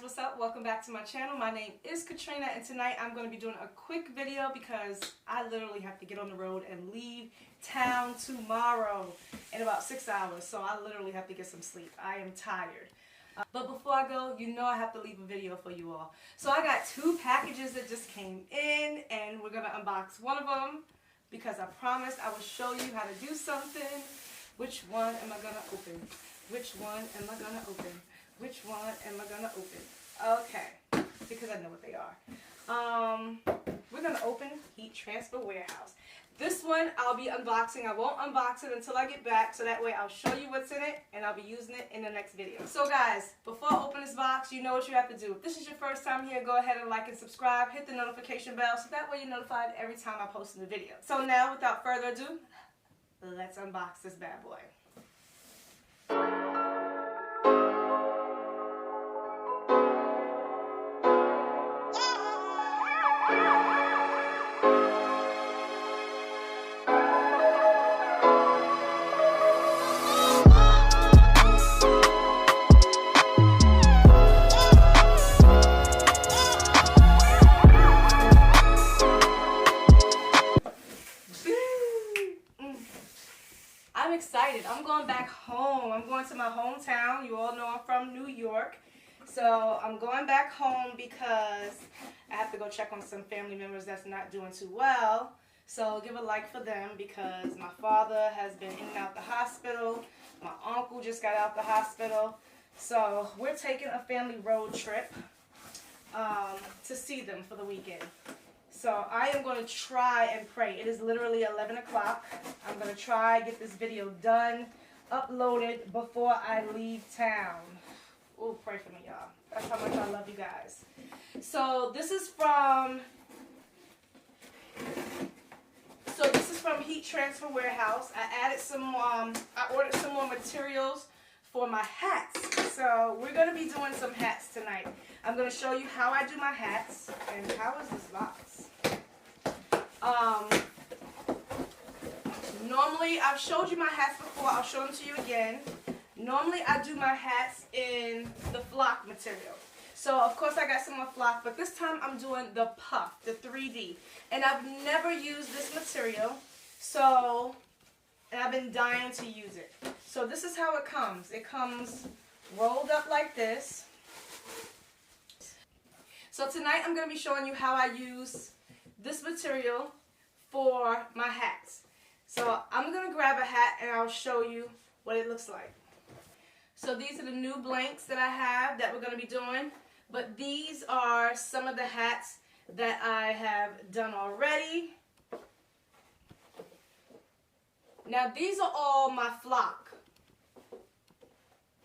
what's up? Welcome back to my channel. My name is Katrina, and tonight I'm going to be doing a quick video because I literally have to get on the road and leave town tomorrow in about 6 hours. So I literally have to get some sleep. I am tired. But before I go, you know I have to leave a video for you all. So I got two packages that just came in, and we're going to unbox one of them because I promised I would show you how to do something. Which one am I going to open? Which one am I going to open? Which one am I going to open? Okay, because I know what they are. We're going to open Heat Transfer Warehouse. This one I'll be unboxing. I won't unbox it until I get back, so that way I'll show you what's in it, and I'll be using it in the next video. So guys, before I open this box, you know what you have to do. If this is your first time here, go ahead and like and subscribe. Hit the notification bell, so that way you're notified every time I post a new video. So now, without further ado, let's unbox this bad boy. I'm excited. I'm going back home. I'm going to my hometown. You all know I'm from New York. So I'm going back home because I have to go check on some family members that's not doing too well. So give a like for them because my father has been in and out the hospital. My uncle just got out the hospital. So we're taking a family road trip to see them for the weekend. So I am going to try and pray. It is literally 11 o'clock. I'm going to try and get this video done, uploaded before I leave town. Ooh, pray for me, y'all. That's how much I love you guys. So this is from Heat Transfer Warehouse. I added some I ordered some more materials for my hats. So we're going to be doing some hats tonight. I'm going to show you how I do my hats. And how is this box? Normally, I've showed you my hats before. I'll show them to you again. Normally, I do my hats in the flock material. So, of course, I got some more flock, but this time I'm doing the puff, the 3D. And I've never used this material, and I've been dying to use it. So, this is how it comes. It comes rolled up like this. So, tonight I'm going to be showing you how I use this material for my hats. So I'm going to grab a hat and I'll show you what it looks like. So these are the new blanks that I have that we're going to be doing. But these are some of the hats that I have done already. Now these are all my flock.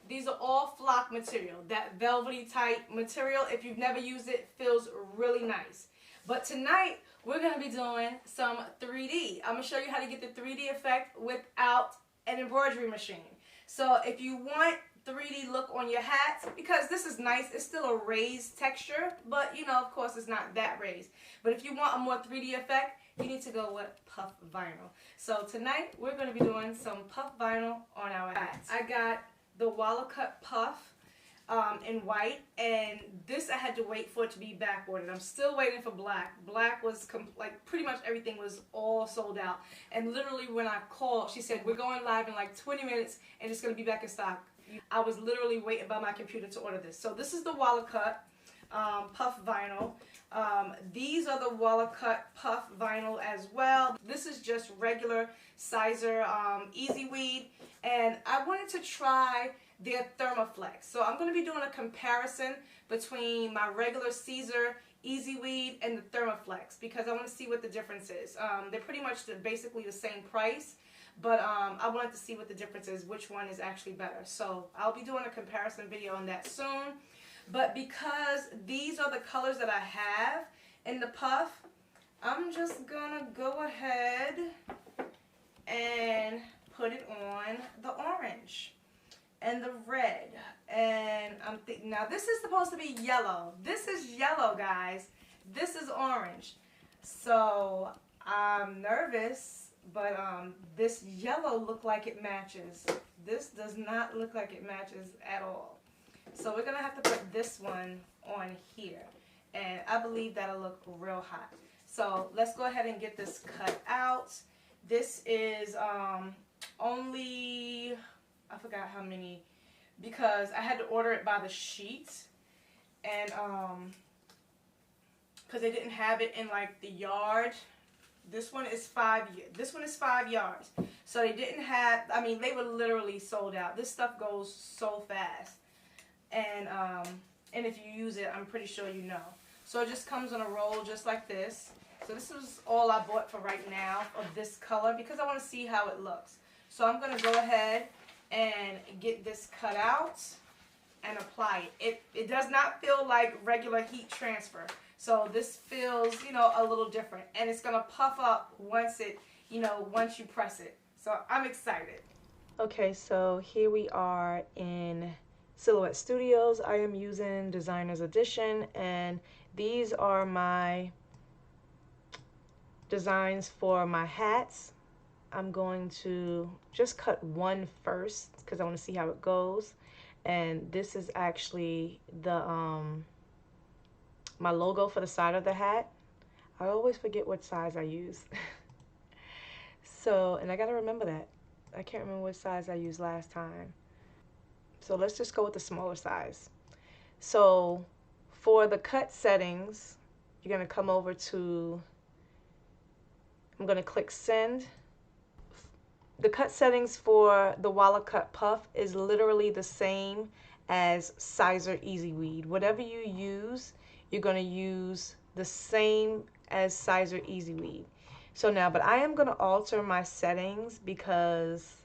These are all flock material. That velvety type material, if you've never used it, feels really nice. But tonight, we're going to be doing some 3D. I'm going to show you how to get the 3D effect without an embroidery machine. So if you want 3D look on your hats, because this is nice, it's still a raised texture, but you know, of course, it's not that raised. But if you want a more 3D effect, you need to go with puff vinyl. So tonight, we're going to be doing some puff vinyl on our hats. I got the Walakut Puff in white, and this I had to wait for it to be back ordered. I'm still waiting for black. Black was like pretty much everything was all sold out, and literally when I called, she said we're going live in like 20 minutes and it's going to be back in stock. I was literally waiting by my computer to order this. So this is the Walakut Puff Vinyl. These are the Walakut Puff Vinyl as well. This is just regular Sizer Easy Weed, and I wanted to try their Thermoflex. So I'm going to be doing a comparison between my regular Caesar Easy Weed and the Thermoflex because I want to see what the difference is. They're pretty much basically the same price, but I wanted to see what the difference is, which one is actually better. So I'll be doing a comparison video on that soon. But because these are the colors that I have in the puff, I'm just going to go ahead and put it on the orange and the red, and I'm thinking, now this is supposed to be yellow. This is yellow, guys. This is orange. So I'm nervous, but this yellow look like it matches. This does not look like it matches at all. So we're going to have to put this one on here. And I believe that'll look real hot. So let's go ahead and get this cut out. This is only, I forgot how many, because I had to order it by the sheet. And because they didn't have it in like the yard. This one is 5 yards. So they didn't have, I mean, they were literally sold out. This stuff goes so fast. And if you use it, I'm pretty sure you know. So it just comes on a roll just like this. So this is all I bought for right now of this color because I want to see how it looks. So I'm going to go ahead and get this cut out and apply it. It does not feel like regular heat transfer. So this feels, you know, a little different. And it's going to puff up once it, you know, once you press it. So I'm excited. Okay, so here we are in Silhouette Studios. I am using Designer's Edition, and these are my designs for my hats. I'm going to just cut one first because I want to see how it goes. And this is actually the my logo for the side of the hat. I always forget what size I use. So, and I gotta remember that. I can't remember what size I used last time. So let's just go with the smaller size. So for the cut settings, you're gonna come over to, I'm gonna click send. The cut settings for the Walakut Puff is literally the same as Sizer Easy Weed. Whatever you use, you're gonna use the same as Sizer Easy Weed. So now, but I am gonna alter my settings because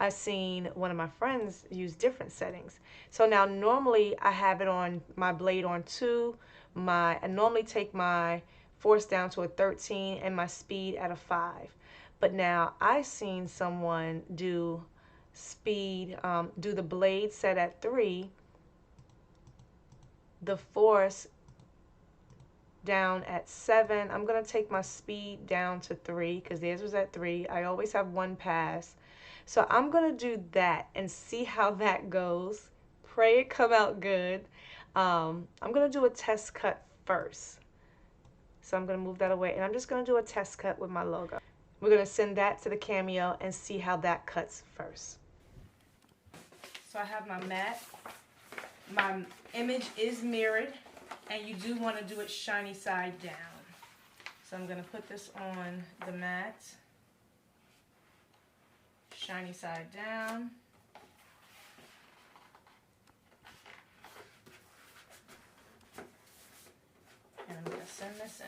I seen one of my friends use different settings. So now normally I have it on my blade on 2. I normally take my force down to a 13 and my speed at a 5. But now I seen someone do speed, do the blade set at 3, the force down at 7. I'm gonna take my speed down to 3 because theirs was at 3. I always have one pass. So I'm gonna do that and see how that goes. Pray it come out good. I'm gonna do a test cut first. So I'm gonna move that away and I'm just gonna do a test cut with my logo. We're gonna send that to the Cameo and see how that cuts first. So I have my mat. My image is mirrored and you do want to do it shiny side down. So I'm gonna put this on the mat. Shiny side down. And I'm going to send this in.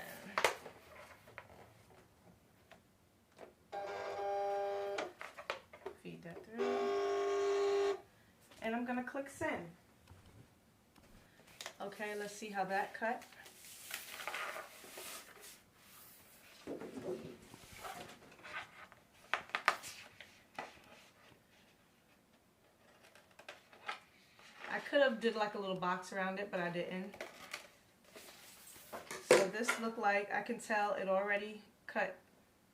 Feed that through. And I'm going to click send. Okay, let's see how that cut. I could have did like a little box around it, but I didn't. So this looked like, I can tell it already cut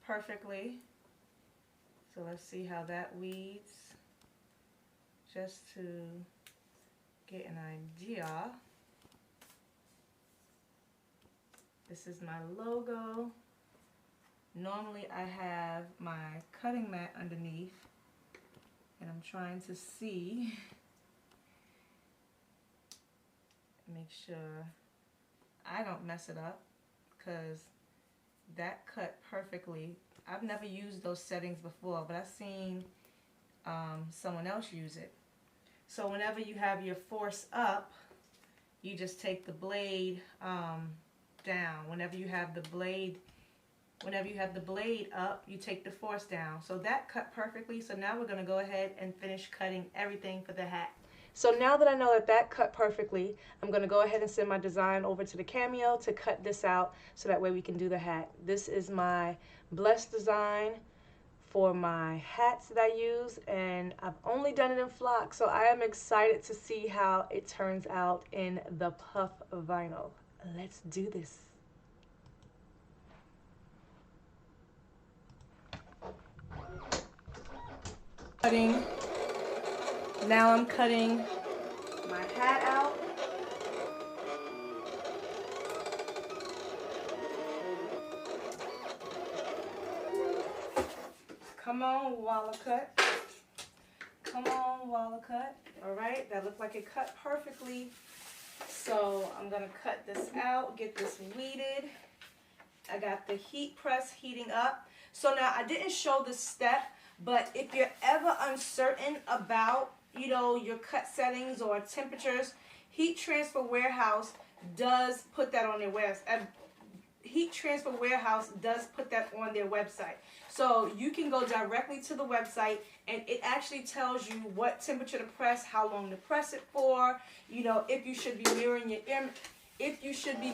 perfectly. So let's see how that weeds, just to get an idea. This is my logo. Normally I have my cutting mat underneath, and I'm trying to see, make sure I don't mess it up, because that cut perfectly. I've never used those settings before, but I've seen someone else use it. So whenever you have your force up, you just take the blade down. Whenever you have the blade up, you take the force down. So that cut perfectly. So now we're going to go ahead and finish cutting everything for the hat. So now that I know that that cut perfectly, I'm going to go ahead and send my design over to the Cameo to cut this out so that way we can do the hat. This is my blessed design for my hats that I use, and I've only done it in flock, so I am excited to see how it turns out in the puff vinyl. Let's do this. Now I'm cutting my hat out. Come on, Walakut. Come on, Walakut. All right, that looked like it cut perfectly. So I'm gonna cut this out, get this weeded. I got the heat press heating up. So now I didn't show this step, but if you're ever uncertain about, you know, your cut settings or temperatures, Heat Transfer Warehouse does put that on their website. Heat Transfer Warehouse does put that on their website. So you can go directly to the website and it actually tells you what temperature to press, how long to press it for, you know, if you should be mirroring your image, if you should be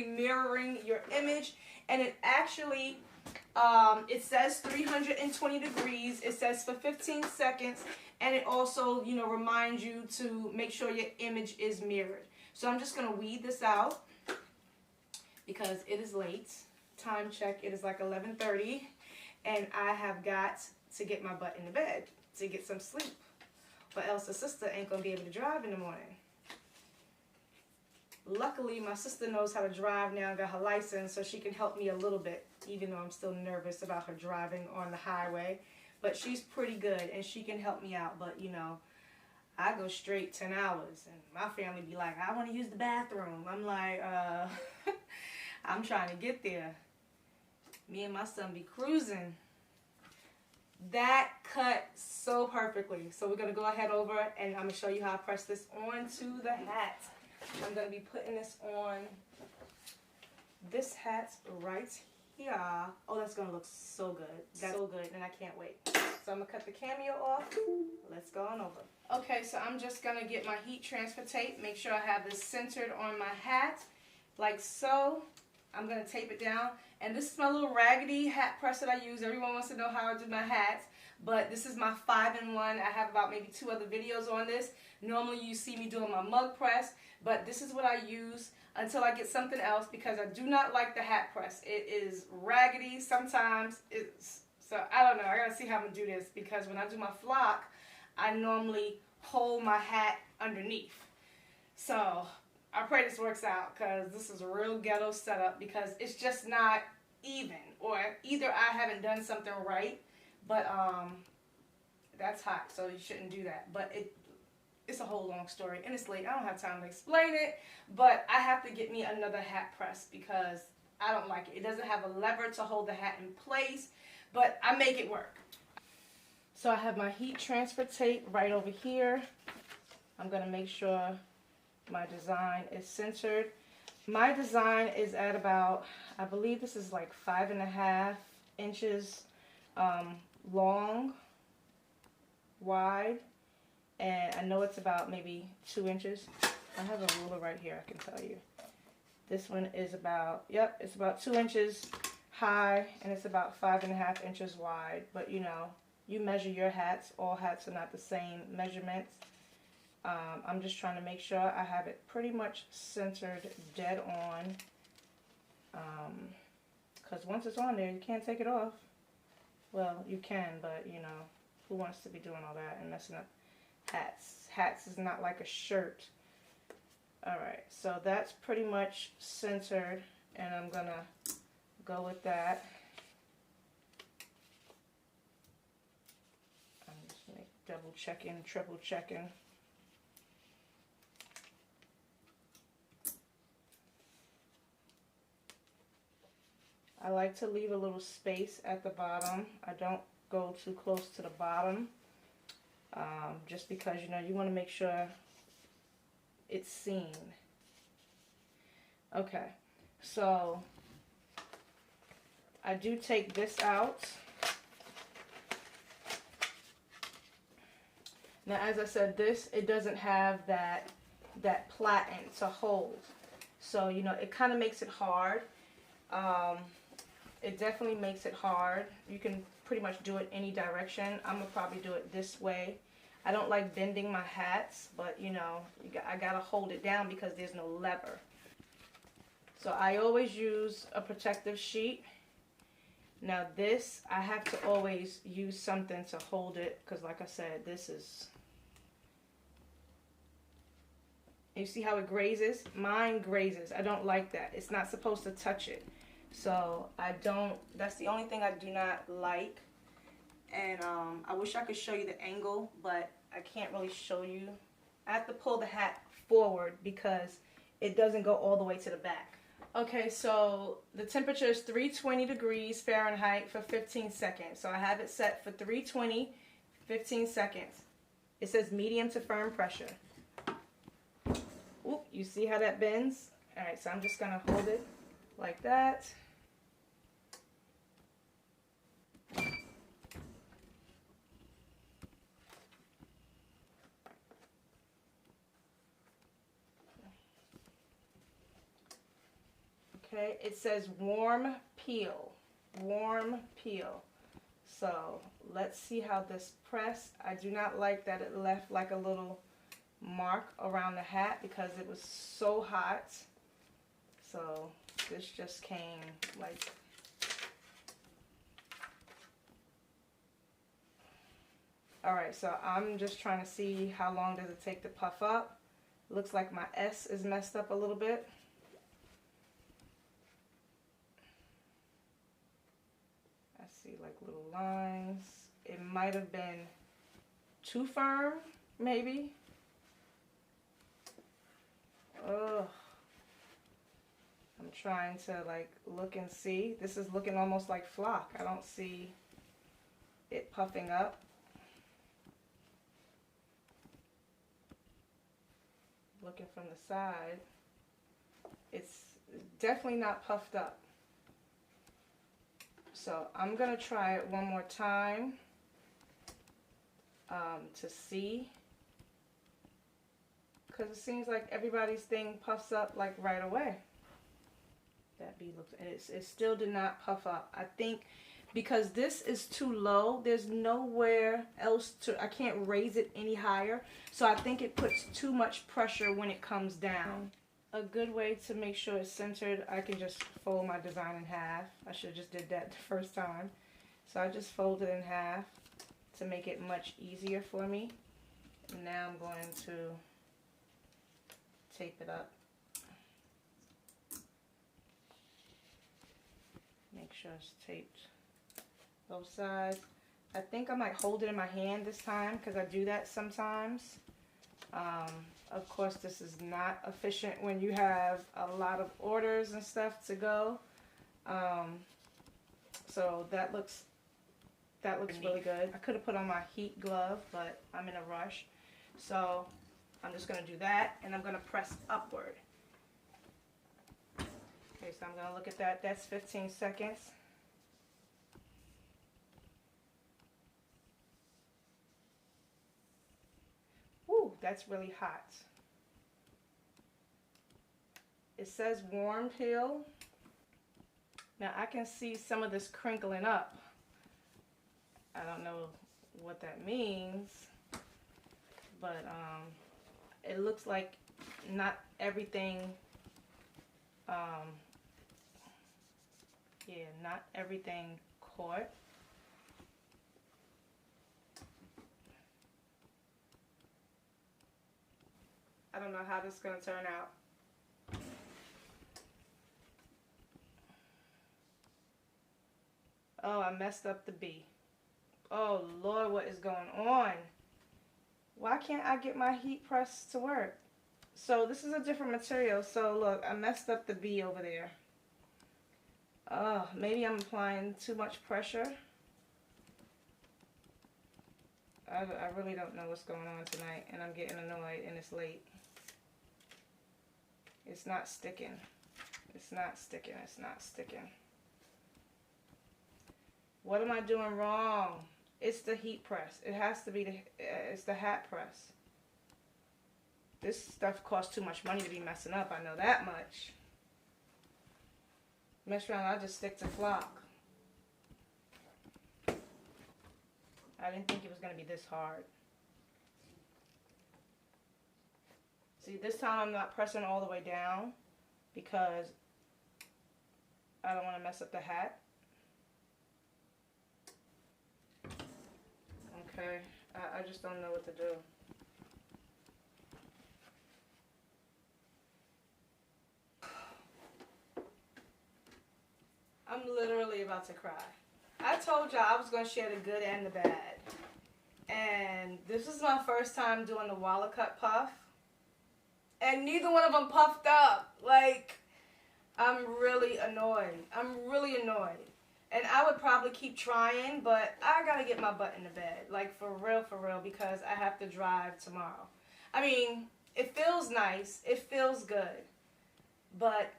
mirroring your image. And it actually it says 320 degrees, it says for 15 seconds, and it also, you know, reminds you to make sure your image is mirrored. So I'm just going to weed this out because it is late. Time check, it is like 11:30, and I have got to get my butt in the bed to get some sleep, or else the sister ain't going to be able to drive in the morning. Luckily, my sister knows how to drive now, got her license, so she can help me a little bit, even though I'm still nervous about her driving on the highway. But she's pretty good, and she can help me out. But, you know, I go straight 10 hours, and my family be like, I want to use the bathroom. I'm like, I'm trying to get there. Me and my son be cruising. That cut so perfectly. So we're going to go ahead over, and I'm going to show you how I press this onto the hat. I'm going to be putting this on this hat right here. Oh, that's going to look so good. That's so good, and I can't wait. So I'm going to cut the cameo off. Let's go on over. Okay, so I'm just going to get my heat transfer tape. Make sure I have this centered on my hat, like so. I'm going to tape it down. And this is my little raggedy hat press that I use. Everyone wants to know how I do my hats. But this is my 5-in-1. I have about maybe 2 other videos on this. Normally you see me doing my mug press. But this is what I use until I get something else, because I do not like the hat press. It is raggedy sometimes. So I don't know. I got to see how I'm going to do this, because when I do my flock, I normally hold my hat underneath. So I pray this works out, because this is a real ghetto setup, because it's just not even, or either I haven't done something right, but that's hot, so you shouldn't do that. But it's a whole long story, and it's late. I don't have time to explain it, but I have to get me another hat press because I don't like it. It doesn't have a lever to hold the hat in place, but I make it work. So I have my heat transfer tape right over here. I'm going to make sure my design is centered. My design is at about, I believe this is like 5.5 inches long, wide, and I know it's about maybe 2 inches. I have a ruler right here, I can tell you. This one is about, yep, it's about 2 inches high, and it's about 5.5 inches wide. But you know, you measure your hats. All hats are not the same measurements. I'm just trying to make sure I have it pretty much centered, dead on. Because once it's on there, you can't take it off. Well, you can, but you know, who wants to be doing all that and messing up hats? Hats is not like a shirt. Alright, so that's pretty much centered, and I'm going to go with that. I'm just double checking, triple checking. I like to leave a little space at the bottom. I don't go too close to the bottom, just because, you know, you want to make sure it's seen. Okay, so I do take this out. Now, as I said, it doesn't have that platen to hold, so you know, it kind of makes it hard. It definitely makes it hard. You can pretty much do it any direction. I'm gonna probably do it this way. I don't like bending my hats, but you know, I gotta hold it down because there's no lever. So I always use a protective sheet. Now this, I have to always use something to hold it, because like I said, this is You see how it grazes? Mine grazes. I don't like that. It's not supposed to touch it. So I don't, that's the only thing I do not like. And I wish I could show you the angle, but I can't really show you. I have to pull the hat forward because it doesn't go all the way to the back. Okay, so the temperature is 320 degrees Fahrenheit for 15 seconds. So I have it set for 320, 15 seconds. It says medium to firm pressure. Oop, you see how that bends? All right, so I'm just gonna hold it like that. Okay, it says warm peel, warm peel. So let's see how this pressed. I do not like that it left like a little mark around the hat because it was so hot. So this just came like, all right, so I'm just trying to see how long does it take to puff up. Looks like my S is messed up a little bit. I see like little lines. It might have been too firm, maybe. Ugh. I'm trying to like look and see. This is looking almost like flock. I don't see it puffing up. Looking from the side, it's definitely not puffed up. So I'm gonna try it one more time to see, because it seems like everybody's thing puffs up like right away. That bee looks, it still did not puff up. I think because this is too low, there's nowhere else to, I can't raise it any higher. So I think it puts too much pressure when it comes down. A good way to make sure it's centered, I can just fold my design in half. I should have just did that the first time. So I just fold it in half to make it much easier for me. And now I'm going to tape it up. Make sure it's taped both sides. I think I might hold it in my hand this time because I do that sometimes. Of course, this is not efficient when you have a lot of orders and stuff to go. So that looks really good. I could have put on my heat glove, but I'm in a rush. So I'm just going to do that, and I'm going to press upward. Okay, so I'm going to look at that. That's 15 seconds. Ooh, that's really hot. It says warm peel. Now I can see some of this crinkling up. I don't know what that means, but it looks like not everything, yeah, not everything caught. I don't know how this is going to turn out. Oh, I messed up the B. Oh, Lord, what is going on? Why can't I get my heat press to work? So this is a different material. So look, I messed up the B over there. Oh, maybe I'm applying too much pressure. I really don't know what's going on tonight, and I'm getting annoyed, and it's late. It's not sticking. It's not sticking. It's not sticking. What am I doing wrong? It's the heat press. It has to be it's the hat press. This stuff costs too much money to be messing up. I know that much. Mess around, I just stick to flock. I didn't think it was going to be this hard. See, this time I'm not pressing all the way down because I don't want to mess up the hat. Okay, I just don't know what to do. I'm literally about to cry. I told y'all I was going to share the good and the bad. And this is my first time doing the Walakut Puff. And neither one of them puffed up. Like, I'm really annoyed. I'm really annoyed. And I would probably keep trying, but I got to get my butt in the bed. Like, for real, because I have to drive tomorrow. I mean, it feels nice. It feels good. But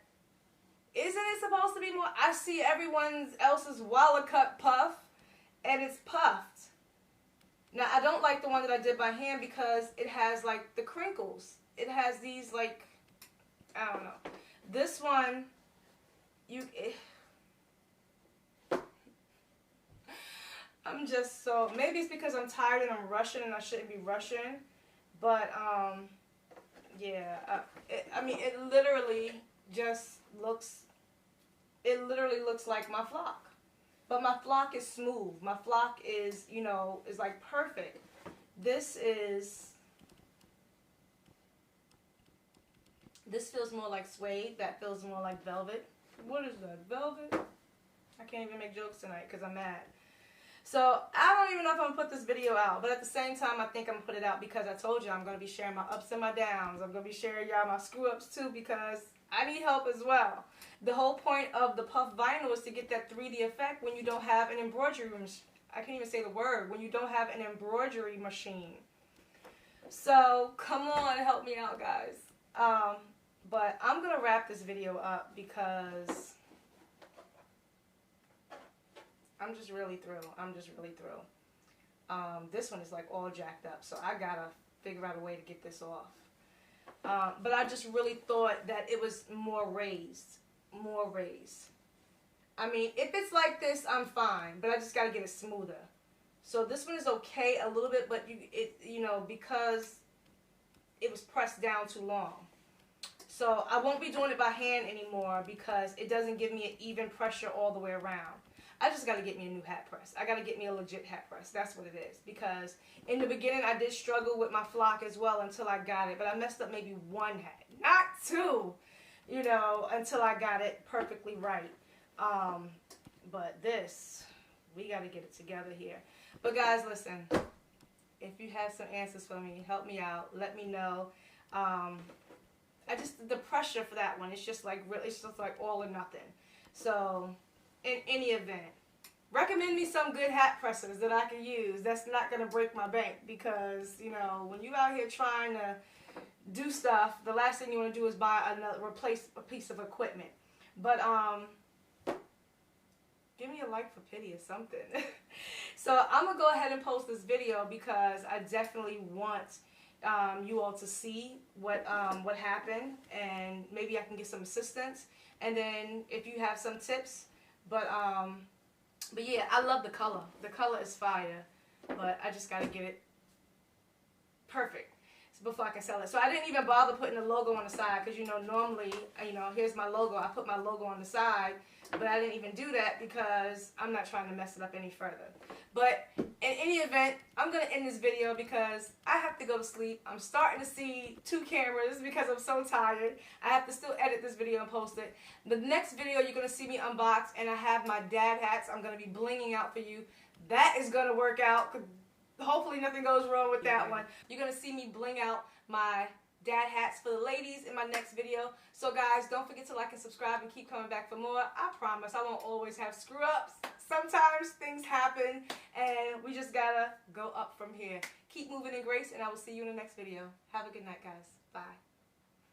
isn't it supposed to be more? I see everyone else's Walakut Puff, and it's puffed. Now, I don't like the one that I did by hand because it has, like, the crinkles. It has these, like, I don't know. This one, I'm just so, maybe it's because I'm tired and I'm rushing and I shouldn't be rushing. But, yeah, I mean, it literally looks like my flock. But my flock is smooth. My flock is, you know, is like perfect. This feels more like suede. That feels more like velvet. What is that? Velvet? I can't even make jokes tonight because I'm mad. So, I don't even know if I'm going to put this video out. But at the same time, I think I'm going to put it out because I told you I'm going to be sharing my ups and my downs. I'm going to be sharing y'all my screw-ups too because I need help as well. The whole point of the puff vinyl is to get that 3D effect when you don't have an embroidery machine. I can't even say the word. When you don't have an embroidery machine. So, come on, help me out, guys. But I'm going to wrap this video up because I'm just really through. I'm just really through. This one is like all jacked up, so I got to figure out a way to get this off. But I just really thought that it was more raised. More raised. I mean, if it's like this, I'm fine, but I just got to get it smoother. So this one is okay a little bit, but you know, because it was pressed down too long. So I won't be doing it by hand anymore because it doesn't give me an even pressure all the way around. I just got to get me a new hat press. I got to get me a legit hat press. That's what it is. Because in the beginning, I did struggle with my flock as well until I got it. But I messed up maybe one hat, not two, you know, until I got it perfectly right. But this, we got to get it together here. But guys, listen, if you have some answers for me, help me out. Let me know. The pressure for that one, it's just like all or nothing. So, in any event, recommend me some good hat pressers that I can use that's not going to break my bank because, you know, when you out here trying to do stuff, the last thing you want to do is replace a piece of equipment. But, give me a like for pity or something. So, I'm going to go ahead and post this video because I definitely want you all to see what happened, and maybe I can get some assistance, and then if you have some tips. But yeah, I love the color. The color is fire, but I just got to get it perfect before I can sell it. So I didn't even bother putting the logo on the side because, you know, normally, you know, here's my logo. I put my logo on the side, but I didn't even do that because I'm not trying to mess it up any further. But in any event, I'm going to end this video because I have to go to sleep. I'm starting to see 2 cameras because I'm so tired. I have to still edit this video and post it. The next video, you're going to see me unbox, and I have my dad hats I'm going to be blinging out for you. That is going to work out. Hopefully nothing goes wrong with that one. You're going to see me bling out my dad hats for the ladies in my next video. So guys, don't forget to like and subscribe and keep coming back for more. I promise I won't always have screw-ups. Sometimes things happen and we just gotta go up from here. Keep moving in grace, and I will see you in the next video. Have a good night, guys. Bye.